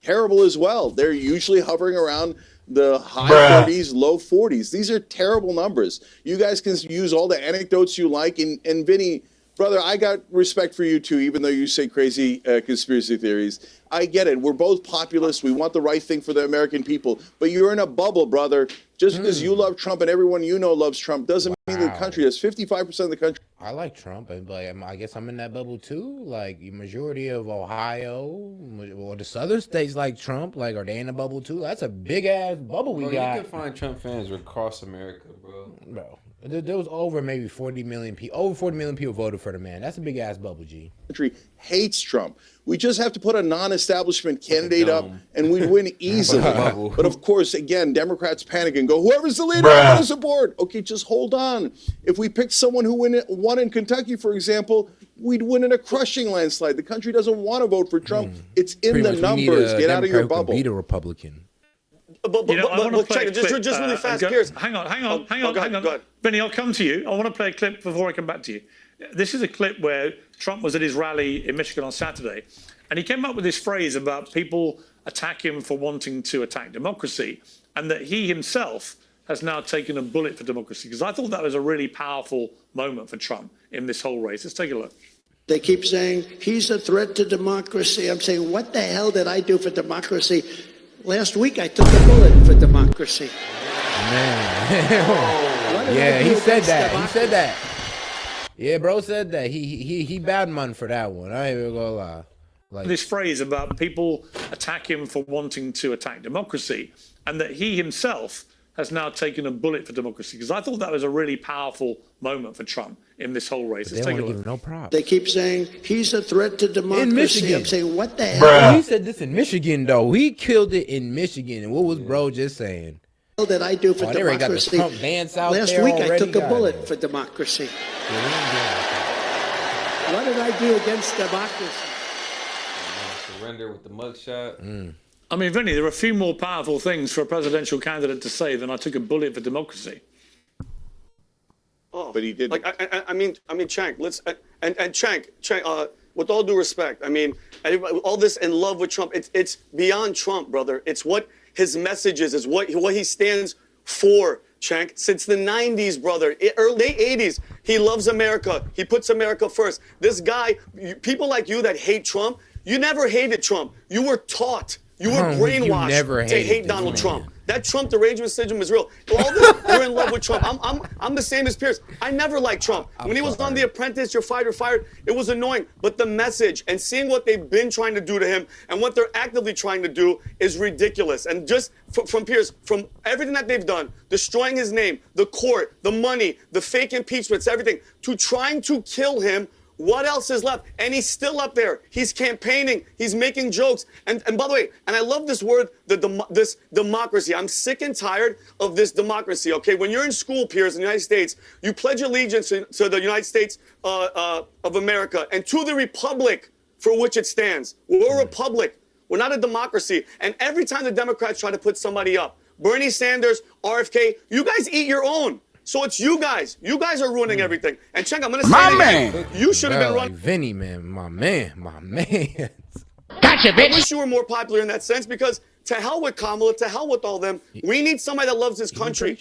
terrible as well. They're usually hovering around the high 30s, low 40s. These are terrible numbers. You guys can use all the anecdotes you like. And Vinny, brother, I got respect for you too, even though you say crazy conspiracy theories. I get it. We're both populists. We want the right thing for the American people. But you're in a bubble, brother. Just because you love Trump and everyone you know loves Trump doesn't mean the country does. 55% of the country. I like Trump, but I guess I'm in that bubble too. Like the majority of Ohio or the southern states like Trump, like are they in a bubble too? That's a big ass bubble we got. You can find Trump fans across America, bro. There was over maybe 40 million people. Over 40 million people voted for the man. That's a big ass bubble, G. Country hates Trump. We just have to put a non-establishment candidate up, and we'd win easily. But of course, again, Democrats panic and go, "Whoever's the leader, I'm going to support." Okay, just hold on. If we picked someone who won in Kentucky, for example, we'd win in a crushing landslide. The country doesn't want to vote for Trump. It's in the numbers. Get out of your bubble. Beat a Republican. But check, just really fast, Piers. Hang on. Benny, I'll come to you. I want to play a clip before I come back to you. This is a clip where Trump was at his rally in Michigan on Saturday, and he came up with this phrase about people attack him for wanting to attack democracy, and that he himself has now taken a bullet for democracy. Because I thought that was a really powerful moment for Trump in this whole race. Let's take a look. They keep saying he's a threat to democracy. I'm saying, what the hell did I do for democracy? Last week I took a bullet for democracy. Man. Yeah, he said that. Democracy? He said that. Yeah, bro said that. He bad man for that one. I ain't even gonna lie. Like this phrase about people attack him for wanting to attack democracy, and that he himself has now taken a bullet for democracy. Because I thought that was a really powerful moment for Trump in this whole race. Let's take a look. No props. They keep saying he's a threat to democracy. In Michigan. I'm saying, what the hell? He said this in Michigan, though. He killed it in Michigan. And what was bro just saying? What did I do for democracy? Got the Trump dance out Last there week already. I took a bullet for democracy. What did I do against democracy? Surrender with the mugshot. I mean, Vinny, there are a few more powerful things for a presidential candidate to say than I took a bullet for democracy. Oh, but he did. Like, I mean, Chank, let's. And Cenk, with all due respect, I mean, all this in love with Trump, it's beyond Trump, brother. It's what his message is what he stands for, Cenk. Since the 90s, brother, late 80s, he loves America. He puts America first. This guy, people like you that hate Trump, you never hated Trump. You were taught. You were brainwashed to hate Donald Trump. That Trump derangement syndrome is real. All this, you're in love with Trump. I'm the same as Pierce. I never liked Trump. When he was on The Apprentice, you're fired. It was annoying. But the message and seeing what they've been trying to do to him and what they're actively trying to do is ridiculous. And just from Pierce, from everything that they've done, destroying his name, the court, the money, the fake impeachments, everything, to trying to kill him. What else is left? And he's still up there. He's campaigning. He's making jokes. And by the way, and I love this word, this democracy. I'm sick and tired of this democracy, okay? When you're in school, Piers, in the United States, you pledge allegiance to the United States of America and to the republic for which it stands. We're a republic. We're not a democracy. And every time the Democrats try to put somebody up, Bernie Sanders, RFK, you guys eat your own. So it's you guys. You guys are ruining everything. And Cenk, I'm going to say again, you should have been running. Vinny, man, my man. Gotcha, bitch. I wish you were more popular in that sense because to hell with Kamala, to hell with all them. We need somebody that loves this country.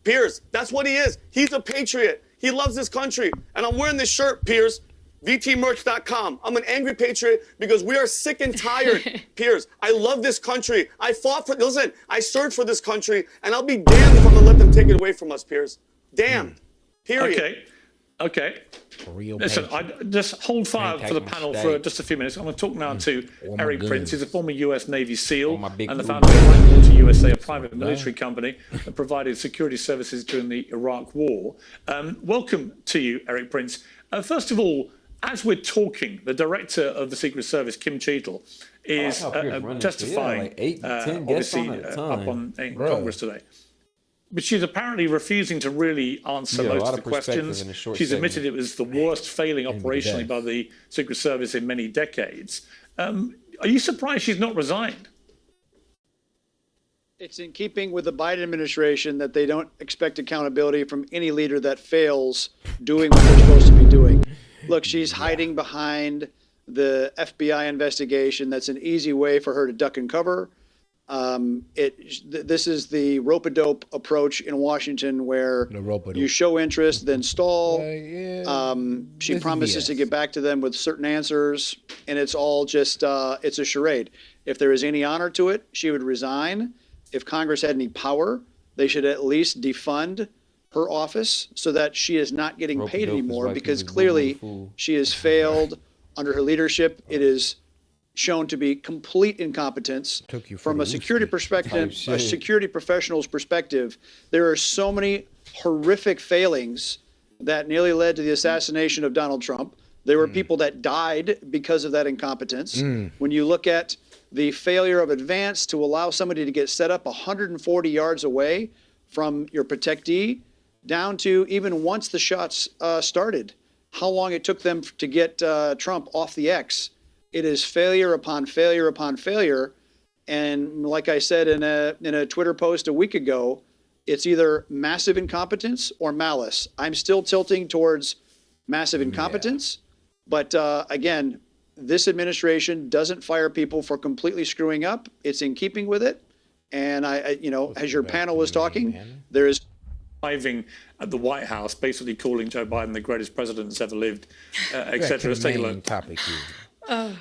Piers, that's what he is. He's a patriot. He loves this country. And I'm wearing this shirt, Piers. VTmerch.com. I'm an angry patriot because we are sick and tired, Piers. I love this country. I served for this country, and I'll be damned if I'm gonna let them take it away from us, Piers. Damned. Period. Okay. Listen, just hold fire for the panel for just a few minutes. I'm going to talk now to Eric Prince. He's a former U.S. Navy SEAL and the founder of Blackwater USA, a private military company that provided security services during the Iraq War. Welcome to you, Eric Prince. First of all, as we're talking, the director of the Secret Service, Kim Cheadle, is testifying, obviously, up in Congress today. But she's apparently refusing to really answer most of the questions. She's admitted it was the worst failing operationally by the Secret Service in many decades. Are you surprised she's not resigned? It's in keeping with the Biden administration that they don't expect accountability from any leader that fails doing what they're supposed to be doing. Look, she's hiding behind the FBI investigation. That's an easy way for her to duck and cover. This is the rope-a-dope approach in Washington where you show interest, then stall. She promises to get back to them with certain answers, and it's all just, it's a charade. If there is any honor to it, she would resign. If Congress had any power, they should at least defund her office so that she is not getting paid anymore because clearly she has failed under her leadership. It is shown to be complete incompetence from a security perspective, a security professional's perspective. There are so many horrific failings that nearly led to the assassination of Donald Trump. There were people that died because of that incompetence. When you look at the failure of advance to allow somebody to get set up 140 yards away from your protectee, down to even once the shots started, how long it took them to get Trump off the X. It is failure upon failure upon failure. And like I said in a Twitter post a week ago, it's either massive incompetence or malice. I'm still tilting towards massive incompetence. But again, this administration doesn't fire people for completely screwing up. It's in keeping with it. And as your panel was talking, there is arriving at the White House, basically calling Joe Biden the greatest president that's ever lived, etc. Let's take a look.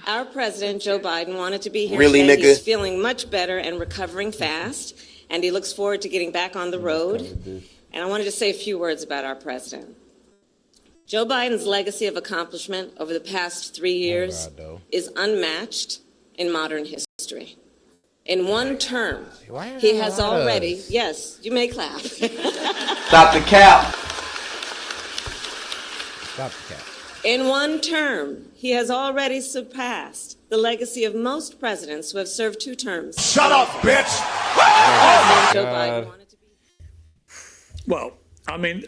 Our president, Joe Biden, wanted to be here really, today. Nigga? He's feeling much better and recovering fast, and he looks forward to getting back on the road. And I wanted to say a few words about our president. Joe Biden's legacy of accomplishment over the past 3 years is unmatched in modern history. In one term, he has already, yes, you may clap. Stop the cap. Stop the cap. In one term, he has already surpassed the legacy of most presidents who have served 2 terms. Shut up, bitch! Joe Biden wanted to be. Well, I mean,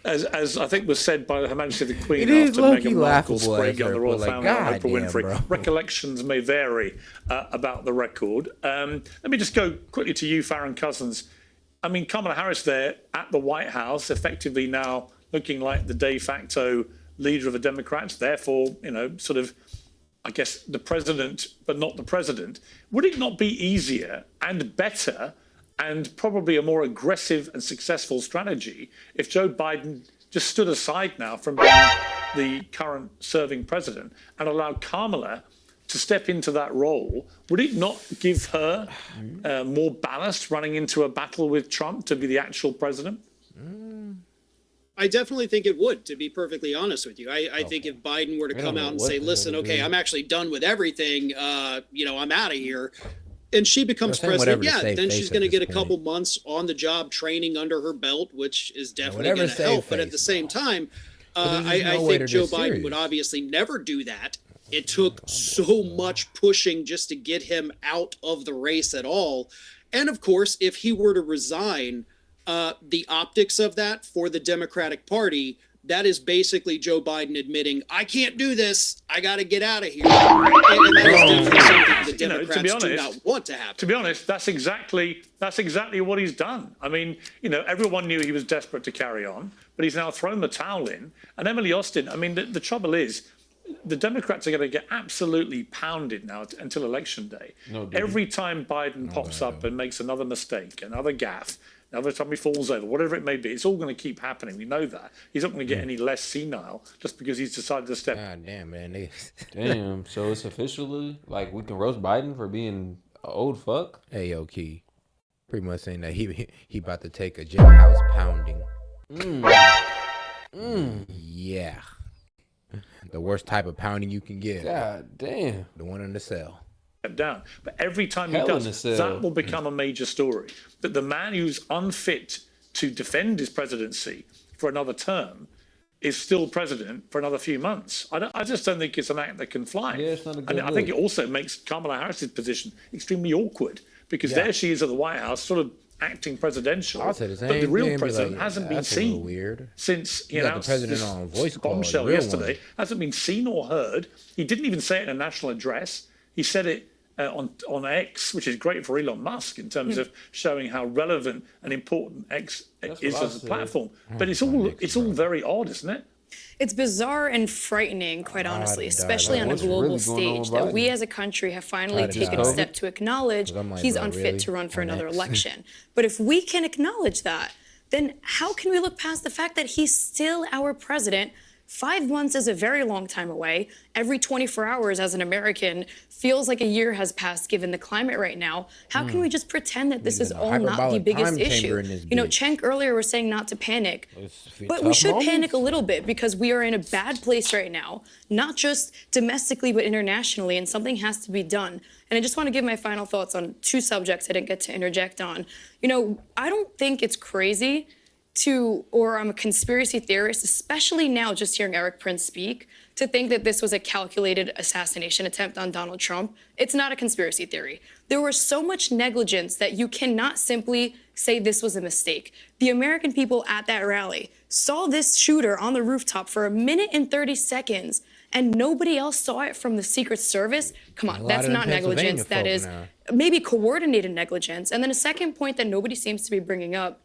as I think was said by Her Majesty the Queen It is after low-key Meghan Markle's laughable break on the royal like, family and Oprah goddamn, Winfrey, bro. recollections may vary about the record. Let me just go quickly to you, Farron Cousins. I mean, Kamala Harris there at the White House, effectively now looking like the de facto leader of the Democrats, therefore, sort of, I guess, the president, but not the president. Would it not be easier and better and probably a more aggressive and successful strategy if Joe Biden just stood aside now from being the current serving president and allowed Kamala to step into that role? Would it not give her more ballast running into a battle with Trump to be the actual president? I definitely think it would, to be perfectly honest with you. I think if Biden were to come out and say, listen, okay, I'm actually done with everything, I'm out of here, and she becomes president, then she's going to get a couple months on the job training under her belt, which is definitely going to help. But at the same time, I think Joe Biden would obviously never do that. It took so much pushing just to get him out of the race at all. And of course, if he were to resign, the optics of that for the Democratic Party, that is basically Joe Biden admitting, I can't do this. I got to get out of here. And that is definitely something the Democrats do not want to happen. To be honest, that's exactly what he's done. I mean, everyone knew he was desperate to carry on, but he's now thrown the towel in. And Emily Austin, I mean, the trouble is, the Democrats are going to get absolutely pounded now until Election Day. Every time Biden pops up and makes another mistake, another gaffe, every time he falls over, whatever it may be, it's all going to keep happening. We know that. He's not going to get any less senile just because he's decided to step. God damn, man. Damn. So it's officially like we can roast Biden for being an old fuck? Hey, yo, Key. Pretty much saying that he about to take a jailhouse pounding. Yeah. The worst type of pounding you can get. God damn. The one in the cell. Down. But every time he does, that will become a major story. That the man who's unfit to defend his presidency for another term is still president for another few months. I just don't think it's an act that can fly. Yeah, it's not a good and I think it also makes Kamala Harris's position extremely awkward because there she is at the White House, sort of acting presidential, but the real president hasn't been seen since he announced this bombshell yesterday. Hasn't been seen or heard. He didn't even say it in a national address. He said it on X, which is great for Elon Musk in terms of showing how relevant and important X is as a platform. But it's all very odd, isn't it? It's bizarre and frightening, quite honestly, especially on a global stage, that we as a country have finally taken a step to acknowledge he's unfit to run for another election. But if we can acknowledge that, then how can we look past the fact that he's still our president? 5 months is a very long time away. Every 24 hours as an American feels like a year has passed given the climate right now. How can we just pretend that this is all not the biggest issue? Cenk earlier was saying not to panic, but we should panic a little bit because we are in a bad place right now, not just domestically, but internationally, and something has to be done. And I just want to give my final thoughts on 2 subjects I didn't get to interject on. I don't think it's crazy or I'm a conspiracy theorist, especially now just hearing Eric Prince speak, to think that this was a calculated assassination attempt on Donald Trump. It's not a conspiracy theory. There was so much negligence that you cannot simply say this was a mistake. The American people at that rally saw this shooter on the rooftop for 1 minute and 30 seconds, and nobody else saw it from the Secret Service. Come on, that's not negligence. That is maybe coordinated negligence. And then a second point that nobody seems to be bringing up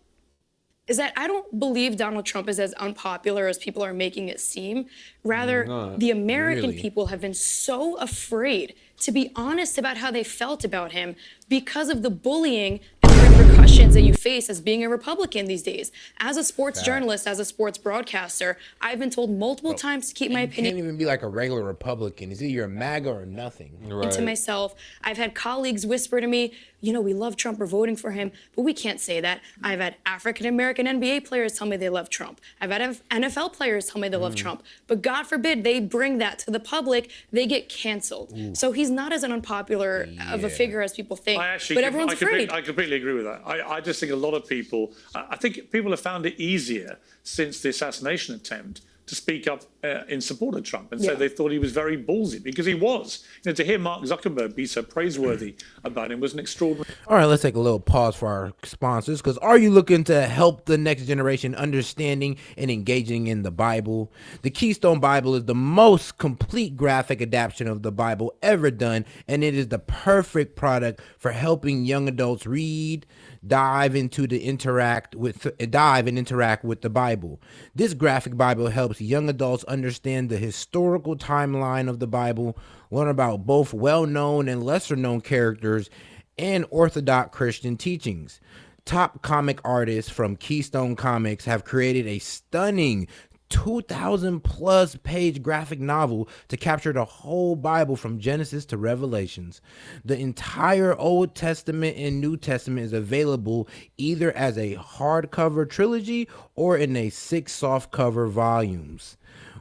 is that I don't believe Donald Trump is as unpopular as people are making it seem. Rather, the American people have been so afraid to be honest about how they felt about him because of the bullying and the repercussions that you face as being a Republican these days. As a sports journalist, as a sports broadcaster, I've been told multiple times to keep my opinion. You can't even be like a regular Republican. It's either a MAGA or nothing. And to myself, I've had colleagues whisper to me, we love Trump, we're voting for him, but we can't say that. I've had African-American NBA players tell me they love Trump. I've had NFL players tell me they love Trump. But God forbid they bring that to the public, they get canceled. So he's not as unpopular of a figure as people think. But everyone's afraid. I completely agree with that. I just think a lot of people, I think people have found it easier since the assassination attempt to speak up in support of Trump and say they thought he was very ballsy, because he was. To hear Mark Zuckerberg be so praiseworthy about him was an extraordinary. All right, let's take a little pause for our sponsors, because are you looking to help the next generation understanding and engaging in the Bible? The Keystone Bible is the most complete graphic adaptation of the Bible ever done, and it is the perfect product for helping young adults read dive and interact with the Bible. This graphic Bible helps young adults understand the historical timeline of the Bible, learn about both well-known and lesser-known characters, and Orthodox Christian teachings. Top comic artists from Keystone Comics have created a stunning 2,000 plus page graphic novel to capture the whole Bible from Genesis to Revelations. The entire Old Testament and New Testament is available either as a hardcover trilogy or in 6 softcover volumes.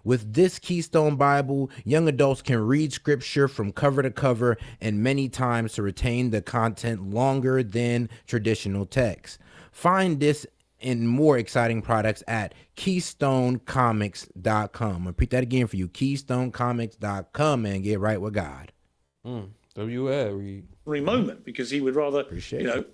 With this Keystone Bible, young adults can read scripture from cover to cover and many times to retain the content longer than traditional text. Find this and more exciting products at KeystoneComics.com. I'll repeat that again for you, KeystoneComics.com, and get right with God. Moment, because he would rather,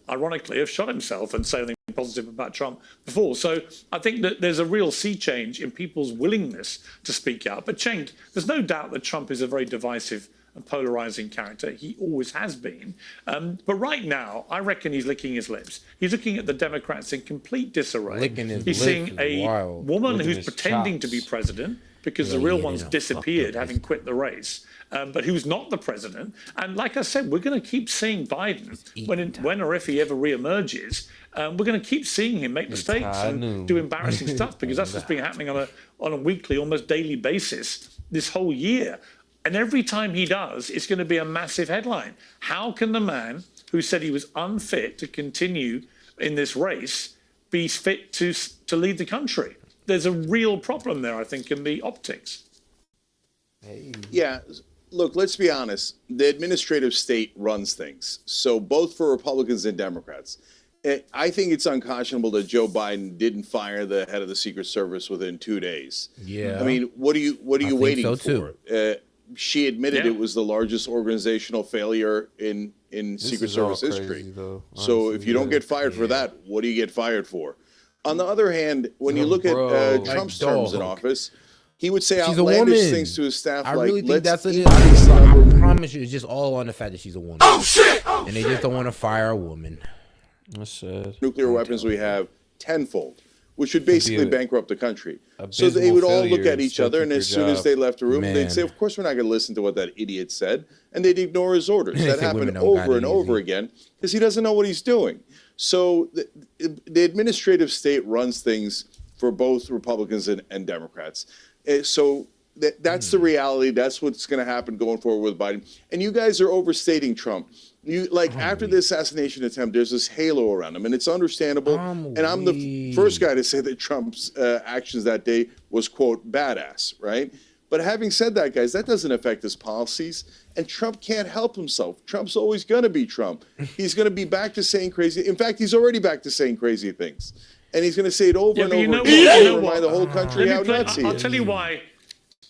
ironically, have shot himself and say anything positive about Trump before. So I think that there's a real sea change in people's willingness to speak out. But Cenk, there's no doubt that Trump is a very divisive and polarizing character. He always has been. But right now, I reckon he's licking his lips. He's looking at the Democrats in complete disarray. He's seeing a woman who's pretending to be president because the real one's disappeared, having quit the race. But who's not the president. And like I said, we're going to keep seeing Biden when or if he ever reemerges. We're going to keep seeing him make mistakes and do embarrassing stuff, because that's what's been happening on a weekly, almost daily basis this whole year. And every time he does, it's going to be a massive headline. How can the man who said he was unfit to continue in this race be fit to lead the country? There's a real problem there, I think, in the optics. Yeah. Look, let's be honest. The administrative state runs things. So both for Republicans and Democrats. I think it's unconscionable that Joe Biden didn't fire the head of the Secret Service within 2 days. Yeah. I mean, what are you waiting so for? She admitted it was the largest organizational failure in Secret Service history. So if you don't get fired for that, what do you get fired for? On the other hand, when you look at Trump's terms in office, he would say outlandish things to his staff. I really think that's what it is. I promise you, it's just all on the fact that she's a woman. Oh shit! And they just don't want to fire a woman. That's sad. Nuclear weapons we have tenfold, which would basically bankrupt the country. So they would all look at each other, and as soon as they left the room, they'd say, of course we're not going to listen to what that idiot said, and they'd ignore his orders. That happened over and over again because he doesn't know what he's doing. So the administrative state runs things for both Republicans and Democrats. So that's the reality. That's what's going to happen going forward with Biden. And you guys are overstating Trump. After the assassination attempt, there's this halo around him, and it's understandable. And I'm the first guy to say that Trump's actions that day was, quote, badass, right? But having said that, guys, that doesn't affect his policies. And Trump can't help himself. Trump's always going to be Trump. He's going to be back to saying crazy. In fact, he's already back to saying crazy things. And he's going to say it over and over again to remind the whole country how nuts he is. I'll tell you why.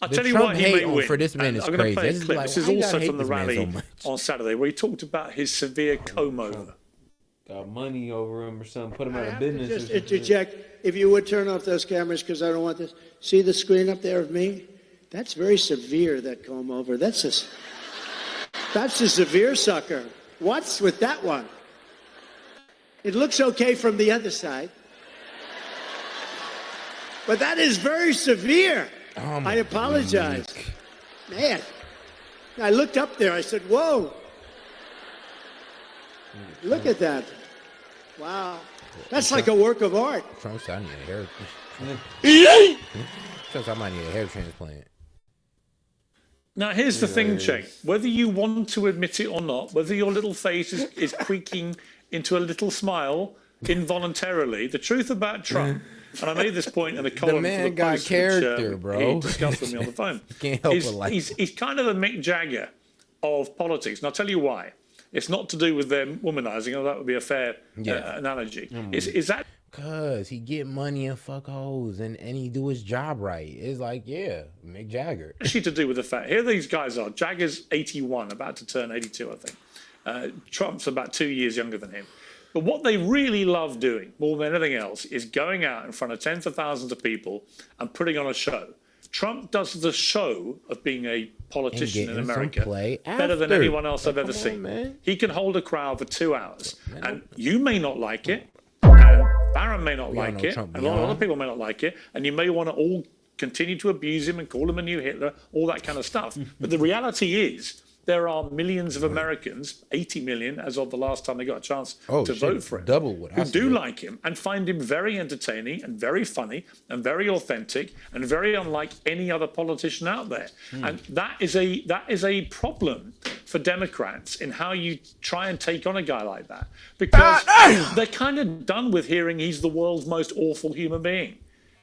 I'll tell you why he may win. For this man is I'm going to play a clip. Like, this is also from the rally on Saturday, where he talked about his severe comb over. Got money over him or something, put him out of business. Just interject, if you would turn off those cameras, because I don't want this. See the screen up there of me? That's very severe, that comb over. That's a severe sucker. What's with that one? It looks okay from the other side. But that is very severe. I apologize. Man, I looked up there. I said, whoa. Look at that. Wow. That's like a work of art. Trump said I need a hair. Trump said I might need a hair transplant. Now, here's the thing, Cenk. Whether you want to admit it or not, whether your little face is creaking into a little smile involuntarily, the truth about Trump, and I made this point in a column the man for the got Post, character, which, bro. he discussed with me on the phone. Can't help but like he's kind of the Mick Jagger of politics. And I'll tell you why. It's not to do with them womanizing, although that would be a fair analogy. Is that because he get money and fuck hoes and he do his job right? It's like, yeah, Mick Jagger. actually to do with the fact, here these guys are. Jagger's 81, about to turn 82, I think. Trump's about 2 years younger than him. But what they really love doing, more than anything else, is going out in front of tens of thousands of people and putting on a show. Trump does the show of being a politician in getting some America play better than after. anyone else I've ever Come on, seen. man. He can hold a crowd for 2 hours, and you may not like it, and Barron may not like it, and a lot of other people may not like it, and you may want to all continue to abuse him and call him a new Hitler, all that kind of stuff. But the reality is, there are millions of Americans, 80 million as of the last time they got a chance to vote for him, who do like him and find him very entertaining and very funny and very authentic and very unlike any other politician out there. And that is a problem for Democrats in how you try and take on a guy like that, because they're kind of done with hearing he's the world's most awful human being,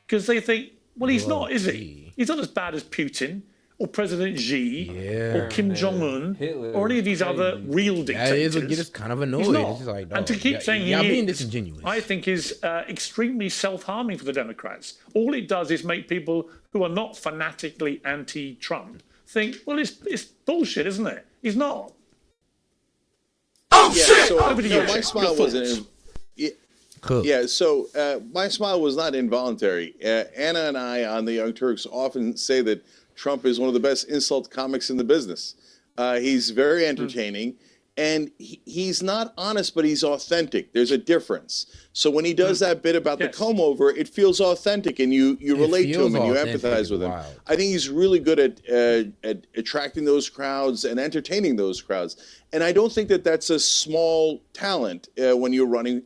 because they think, well, he's not, is he? He's not as bad as Putin or President Xi or Kim Jong-un or any of these other real dictators. Yeah, it gets kind of annoying. He's not. It's just like, and to keep saying y'all he being is, disingenuous. I think is extremely self-harming for the Democrats. All it does is make people who are not fanatically anti-Trump think, well, it's bullshit, isn't it? He's not. Oh, shit! So, Over to you, my smile wasn't... Yeah, so my smile was not involuntary. Anna and I on the Young Turks often say that Trump is one of the best insult comics in the business. He's very entertaining, and he's not honest, but he's authentic. There's a difference. So when he does that bit about the comb over, it feels authentic, and you relate to him and you empathize with him. I think he's really good at attracting those crowds and entertaining those crowds. And I don't think that that's a small talent when you're running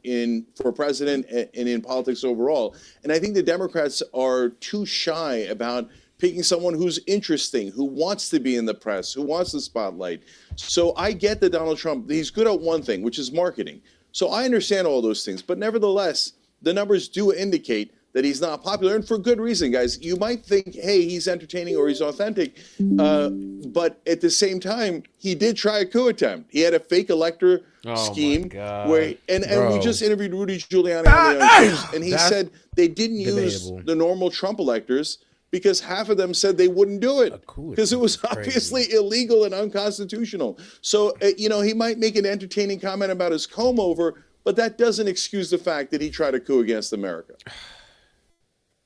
for president and in politics overall. And I think the Democrats are too shy about picking someone who's interesting, who wants to be in the press, who wants the spotlight. So I get that Donald Trump, he's good at one thing, which is marketing. So I understand all those things. But nevertheless, the numbers do indicate that he's not popular, and for good reason, guys. You might think, hey, he's entertaining or he's authentic, but at the same time, he did try a coup attempt. He had a fake elector scheme, where, and we just interviewed Rudy Giuliani on the Young Turks, and he said they didn't use the normal Trump electors because half of them said they wouldn't do it because it was obviously illegal and unconstitutional. So, he might make an entertaining comment about his comb over, but that doesn't excuse the fact that he tried a coup against America.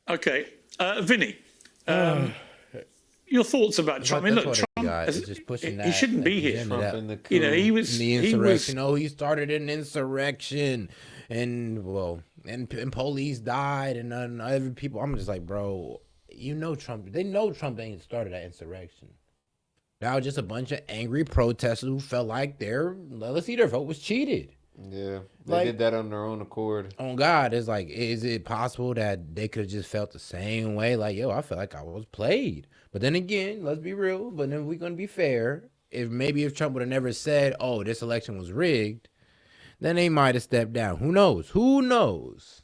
Okay. Vinny, your thoughts about Trump? I mean, look, Trump, just pushing that he shouldn't be here. He was the insurrection. He started an insurrection, and police died, and other people. I'm just like, bro, Trump. They know Trump ain't started that insurrection. That was just a bunch of angry protesters who felt like their vote was cheated. Yeah, they did that on their own accord. Oh God, it's like, is it possible that they could have just felt the same way? Like, I felt like I was played. But then again, let's be real. But then we're gonna be fair. If Trump would have never said, "Oh, this election was rigged," then they might have stepped down. Who knows?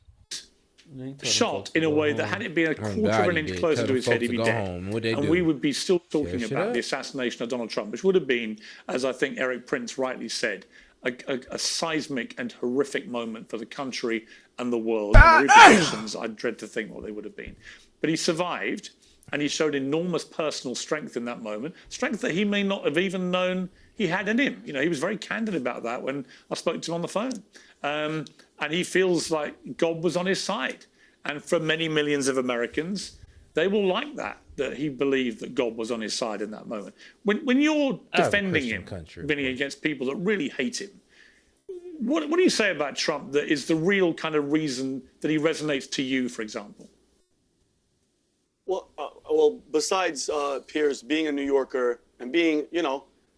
Shot in a way that had it been a quarter of an inch closer to his head, he'd be dead. And we would be still talking about the assassination of Donald Trump, which would have been, as I think Eric Prince rightly said, a seismic and horrific moment for the country and the world. And the repercussions, I dread to think what they would have been. But he survived, and he showed enormous personal strength in that moment, strength that he may not have even known he had in him. He was very candid about that when I spoke to him on the phone. And he feels like God was on his side. And for many millions of Americans, they will like that he believed that God was on his side in that moment. When you're defending him, Vinny, against people that really hate him, what do you say about Trump that is the real kind of reason that he resonates to you, for example? Well, besides, Piers, being a New Yorker and being,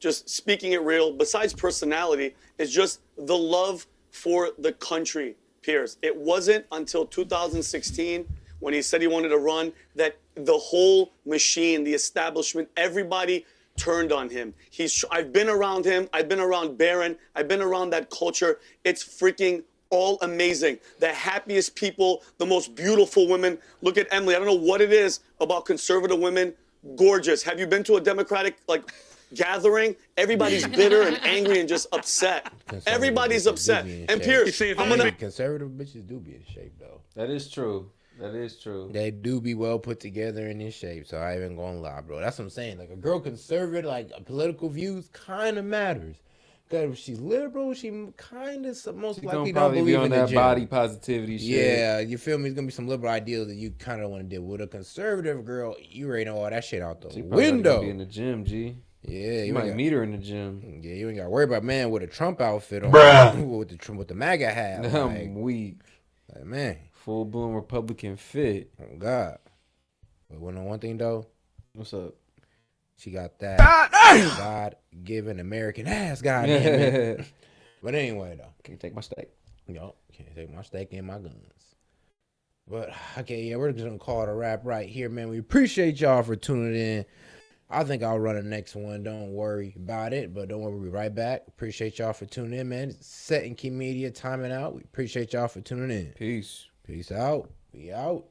just speaking it real, besides personality, is just the love for the country, Piers. It wasn't until 2016 when he said he wanted to run that the whole machine, the establishment, everybody turned on him. I've been around him. I've been around Barron. I've been around that culture. It's freaking all amazing. The happiest people, the most beautiful women. Look at Emily. I don't know what it is about conservative women. Gorgeous. Have you been to a Democratic, gathering? Everybody's bitter and angry and just upset. Everybody's upset. And Piers, conservative bitches do be in shape, though. That is true. That is true. They do be well put together and in shape, so I ain't even gonna lie, bro. That's what I'm saying. Like, a girl conservative, political views kind of matters. that if she's liberal, she kind of most likely don't probably believe be on in the that gym. body positivity shit. Yeah, you feel me? It's gonna be some liberal ideals that you kind of want to deal with. A conservative girl, you already know all that shit out the window. Be in the gym, G. Yeah, you might meet her in the gym. Yeah, you ain't got to worry about man with a Trump outfit on, with the MAGA hat. I'm weak. Like, man, full blown Republican fit. Oh God. But one thing though. What's up? She got that God-given American ass, goddamn it. But anyway, though. Can't take my steak. Yo, can't take my steak and my guns. But, okay, yeah, we're just going to call it a wrap right here, man. We appreciate y'all for tuning in. I think I'll run the next one. Don't worry about it. But don't worry, we'll be right back. Appreciate y'all for tuning in, man. S.E.T Media timing out. We appreciate y'all for tuning in. Peace. Peace out. We out.